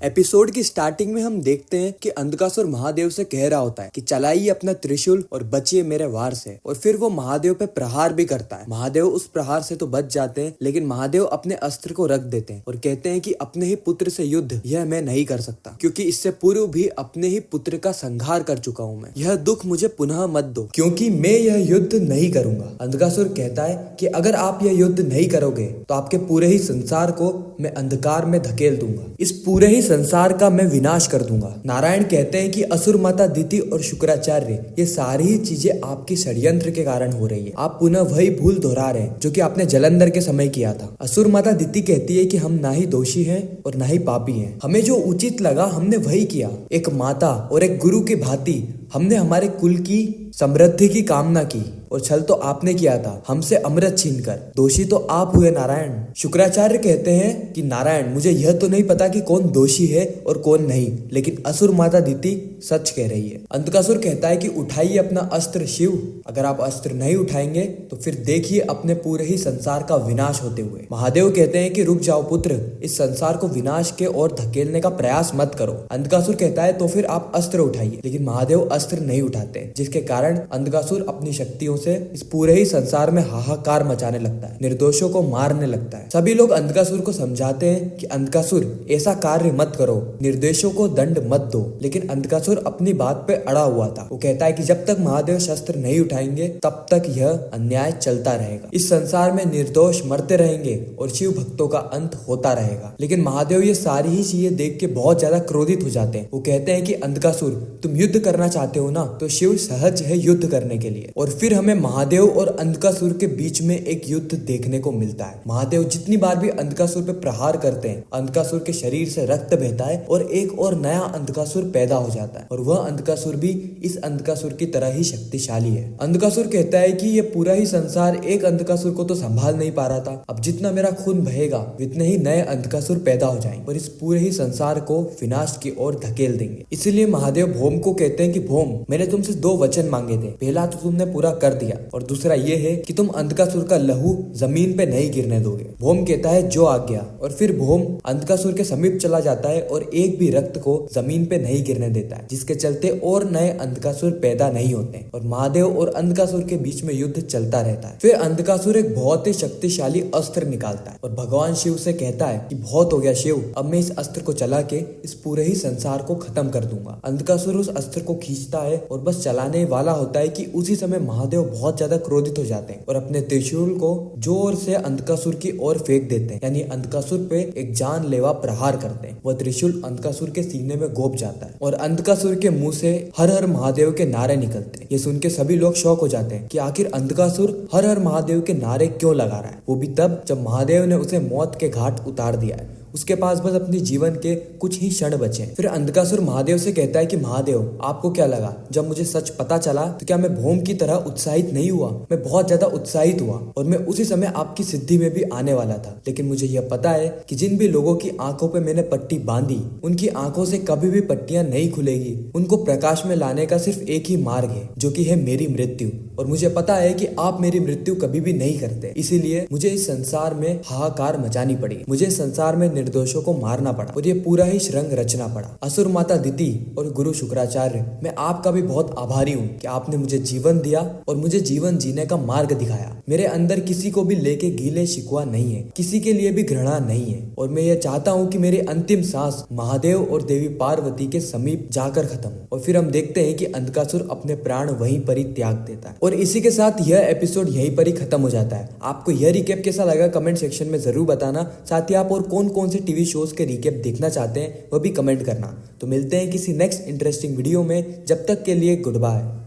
Episode की starting में हम देखते हैं कि अंधकासुर महादेव से कह रहा होता है कि चलाइए अपना त्रिशूल और बचिए मेरे वार से। और फिर वो महादेव पे प्रहार भी करता है। महादेव उस प्रहार से तो बच जाते हैं, लेकिन महादेव अपने अस्त्र को रख देते हैं और कहते हैं कि अपने ही पुत्र से युद्ध यह मैं नहीं कर सकता, क्योंकि इससे पूर्व भी अपने ही पुत्र का संहार कर चुका हूँ मैं। यह दुख मुझे पुनः मत दो, क्योंकि मैं यह युद्ध नहीं करूंगा। अंधकासुर कहता है कि अगर आप यह युद्ध नहीं करोगे तो आपके पूरे ही संसार को मैं अंधकार में धकेल दूंगा, इस पूरे ही संसार का मैं विनाश कर दूंगा। नारायण कहते हैं कि असुर माता दिति और शुक्राचार्य, ये सारी ही चीजें आपकी षड्यंत्र के कारण हो रही है। आप पुनः वही भूल दोहरा रहे हैं जो कि आपने जलंधर के समय किया था। असुर माता दिति कहती है कि हम ना ही दोषी हैं और ना ही पापी हैं, हमें जो उचित लगा हमने वही किया। एक माता और एक गुरु की भांति हमने हमारे कुल की समृद्धि की कामना की और छल तो आपने किया था हमसे अमृत छीनकर। दोषी तो आप हुए नारायण। शुक्राचार्य कहते हैं कि नारायण, मुझे यह तो नहीं पता कि कौन दोषी है और कौन नहीं, लेकिन असुर माता दिति सच कह रही है। अंधकासुर कहता है कि उठाइए अपना अस्त्र शिव, अगर आप अस्त्र नहीं उठाएंगे तो फिर देखिए अपने पूरे ही संसार का विनाश होते हुए। महादेव कहते हैं कि रुक जाओ पुत्र, इस संसार को विनाश के ओर धकेलने का प्रयास मत करो। अंधकासुर कहता है तो फिर आप अस्त्र उठाइए, लेकिन महादेव अस्त्र नहीं उठाते, जिसके कारण अंधकासुर अपनी शक्तियों से इस पूरे ही संसार में हाहाकार मचाने लगता है, निर्दोषों को मारने लगता है। सभी लोग अंधकासुर को समझाते हैं कि अंधकासुर ऐसा कार्य मत करो, निर्दोषों को दंड मत दो, लेकिन अंधकासुर अपनी बात पे अड़ा हुआ था। वो कहता है कि जब तक महादेव शस्त्र नहीं उठाएंगे तब तक यह अन्याय चलता रहेगा, इस संसार में निर्दोष मरते रहेंगे और शिव भक्तों का अंत होता रहेगा। लेकिन महादेव ये सारी ही चीजें देख के बहुत ज्यादा क्रोधित हो जाते हैं। वो कहते हैं कि अंधकासुर, तुम युद्ध करना चाहते हो ना, तो शिव सहज है युद्ध करने के लिए। और फिर हमें महादेव और अंधकासुर के बीच में एक युद्ध देखने को मिलता है। महादेव जितनी बार भी अंधकासुर पे प्रहार करते हैं, अंधकासुर के शरीर से रक्त बहता है और एक और नया अंधकासुर पैदा हो जाता है, और वह अंधकासुर भी इस अंधकासुर की तरह ही शक्तिशाली है। अंधकासुर कहता है कि यह पूरा ही संसार एक अंधकासुर को तो संभाल नहीं पा रहा था, अब जितना मेरा खून बहेगा उतने ही नए अंधकासुर पैदा हो जाएंगे और इस पूरे ही संसार को विनाश की ओर धकेल देंगे। इसीलिए महादेव भौम को कहते हैं कि भौम, मैंने तुमसे 2 वचन मांगे थे, पहला तो तुमने पूरा कर दिया और दूसरा ये है कि तुम अंधकासुर का लहू जमीन पे नहीं गिरने दोगे। भौम कहता है जो आज्ञा। और फिर भौम अंधकासुर के समीप चला जाता है और एक भी रक्त को जमीन पे नहीं गिरने देता है, जिसके चलते और नए अंधकासुर पैदा नहीं होते और महादेव और अंधकासुर के बीच में युद्ध चलता रहता है। फिर अंधकासुर एक बहुत ही शक्तिशाली अस्त्र निकालता है और भगवान शिव से कहता है कि बहुत हो गया शिव, अब मैं इस अस्त्र को चला के इस पूरे ही संसार को खत्म कर दूंगा। अंधकासुर उस अस्त्र को खींचता है और बस चलाने वाला होता है कि उसी समय महादेव बहुत ज्यादा क्रोधित हो जाते हैं और अपने त्रिशूल को जोर से अंधकासुर की ओर फेंक देते हैं, यानी अंधकासुर पे एक जानलेवा प्रहार करते हैं। वह त्रिशूल अंधकासुर के सीने में गोप जाता है और अंधकासुर के मुंह से हर हर महादेव के नारे निकलते हैं। ये सुन के सभी लोग शॉक हो जाते हैं कि आखिर अंधकासुर हर हर महादेव के नारे क्यों लगा रहा है, वो भी तब जब महादेव ने उसे मौत के घाट उतार दिया है। उसके पास बस अपने जीवन के कुछ ही क्षण बचे। फिर अंधकासुर महादेव से कहता है कि महादेव, आपको क्या लगा जब मुझे सच पता चला तो क्या मैं भौम की तरह उत्साहित नहीं हुआ? मैं बहुत ज्यादा उत्साहित हुआ और मैं उसी समय आपकी सिद्धि में भी आने वाला था। लेकिन मुझे यह पता है कि जिन भी लोगों की आंखों पे मैंने पट्टी बांधी, उनकी आंखों से कभी भी पट्टियां नहीं खुलेगी। उनको प्रकाश में लाने का सिर्फ एक ही मार्ग है, जो कि है मेरी मृत्यु। और मुझे पता है कि आप मेरी मृत्यु कभी भी नहीं करते, इसीलिए मुझे इस संसार में हाहाकार मचानी पड़ी, मुझे इस संसार में निर्दोषों को मारना पड़ा और ये पूरा ही श्रृंग रचना पड़ा। असुर माता दिति और गुरु शुक्राचार्य, मैं आपका भी बहुत आभारी हूँ कि आपने मुझे जीवन दिया और मुझे जीवन जीने का मार्ग दिखाया। मेरे अंदर किसी को भी लेके गीले शिकवा नहीं है, किसी के लिए भी घृणा नहीं है और मैं ये चाहता हूँ कि मेरी अंतिम सांस महादेव और देवी पार्वती के समीप जाकर खत्म हो। और फिर हम देखते हैं कि अंधकासुर अपने प्राण वहीं पर ही त्याग देता है। और इसी के साथ यह एपिसोड यहीं पर ही खत्म हो जाता है। आपको यह रिकेप कैसा लगा कमेंट सेक्शन में जरूर बताना। साथ ही आप और कौन कौन से टीवी शोज के रिकेप देखना चाहते हैं वह भी कमेंट करना। तो मिलते हैं किसी नेक्स्ट इंटरेस्टिंग वीडियो में, जब तक के लिए गुड बाय।